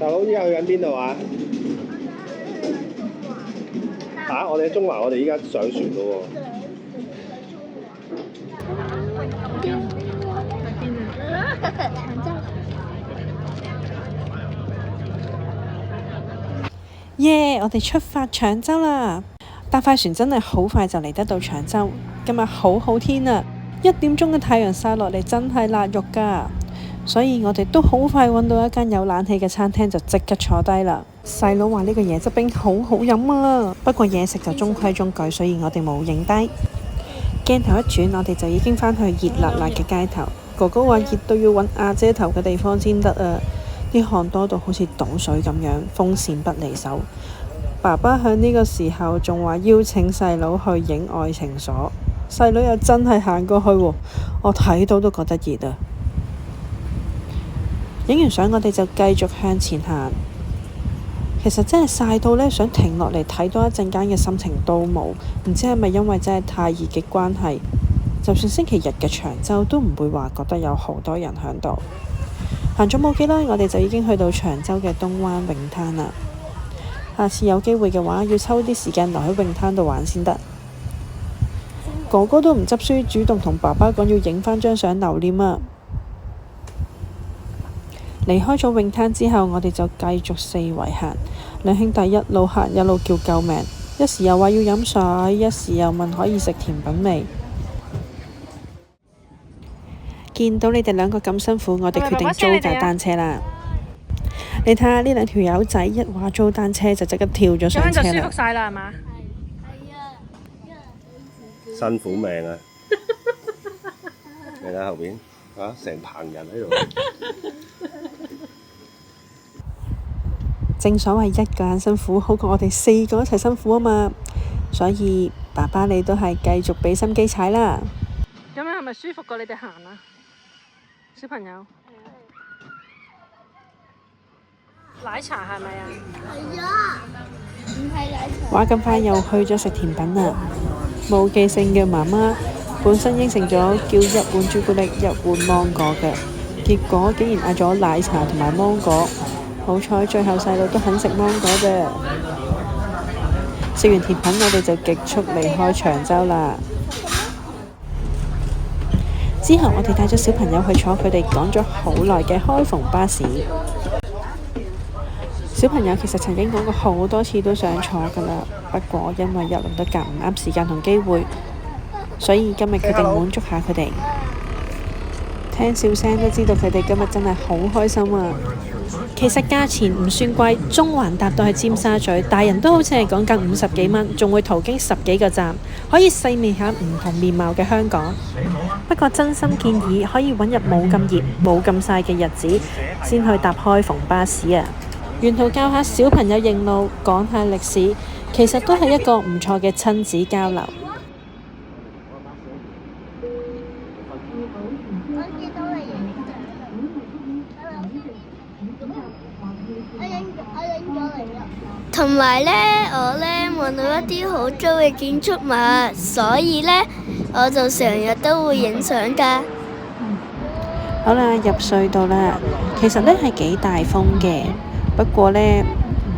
大佬依家去緊邊度啊？我哋喺中環，我哋依家上船咯喎。耶！我哋出發長洲啦！搭快船真係好快就嚟得到長洲。今日好好天啊！1點鐘嘅太陽曬落嚟真係辣肉㗎，所以我哋都好快揾到一間有冷氣嘅餐廳就即刻坐低啦。細佬話呢個椰汁冰好好飲啊，不過嘢食就中規中矩，所以我哋冇影低。鏡頭一轉，我哋就已經返去熱辣辣嘅街頭。哥哥話熱到要揾阿姐頭嘅地方先得啊！啲汗多到好似倒水咁樣，風扇不離手。爸爸喺呢個時候仲話邀請細佬去影愛情鎖，細佬又真係行過去喎，我睇到都覺得熱啊！影完相我哋就繼續向前行。其實真係曬到呢，想停落嚟睇多一陣間嘅心情都冇，唔知係咪因為真係太熱嘅關係，就算星期日嘅長洲都唔會話覺得有好多人喺度。行咗冇幾耐，我哋就已經去到長洲嘅東灣泳灘啦。下次有機會嘅話，要抽啲時間留喺泳灘度玩先得。哥哥都唔執輸，主動同爸爸講要影返張相留念啊！離開咗泳灘之後，我哋就繼續四圍行。兩兄弟一路行一路叫救命，一時又話要飲水，一時又問可以食甜品未。見到你哋兩個咁辛苦，我哋決定租架單車啦。你睇下呢兩條友仔，一話租單車就即刻跳咗上車啦。咁樣就舒服晒啦，係嘛？辛苦命啊！你睇後邊成棚人喺度。正所謂一個人辛苦好過我哋4個一齊辛苦啊嘛，所以爸爸你都係繼續俾心機踩啦。咁樣係咪舒服過你哋行啊？小朋友，奶茶係咪啊？係啊，唔係奶茶。話咁快又去咗食甜品啦！冇記性嘅媽媽本身應承咗叫1碗朱古力1碗芒果嘅，結果竟然嗌咗奶茶同埋芒果。好彩最後細路都肯食芒果啫。食完甜品我哋就極速離開長洲啦。之後我哋帶咗小朋友去坐佢哋講咗好耐嘅開篷巴士。小朋友其實曾經講過好多次都想坐㗎啦，不過因為一輪都夾唔啱時間同機會，所以今日決定滿足下佢哋。聽笑聲都知道佢哋今日真係好開心啊！其實價錢唔算貴，中環搭到去尖沙咀，大人都好似係講緊50幾蚊，仲會途經10幾個站，可以細味下唔同面貌嘅香港。不過真心建議可以揾日冇咁熱、冇咁曬嘅日子，先去搭開篷巴士啊！沿途教下小朋友認路，講下歷史，其實都係一個唔錯嘅親子交流。同埋呢，我呢望到一啲好糟嘅建築物，所以呢，我就成日都會影相㗎。好啦，入隧道啦。其實呢係幾大風嘅，不過呢，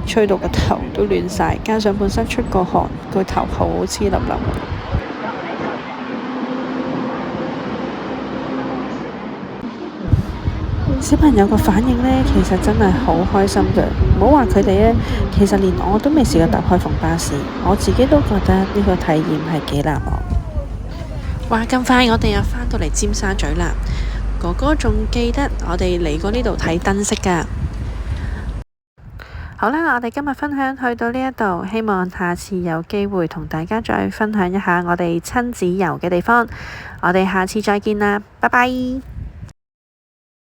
吹到個頭都亂晒，加上本身出個汗，個頭好黐笠笠。小朋友個反應呢，其實真係好開心嘅。唔好話佢哋呢，其實連我都未試過搭開篷巴士，我自己都覺得呢個體驗係幾難忘。話咁快，我哋又返到嚟尖沙咀啦。哥哥仲記得我哋嚟過呢度睇燈飾㗎。好啦，我哋今日分享去到呢一度，希望下次有機會同大家再分享一下我哋親子遊嘅地方。我哋下次再見啦，拜拜。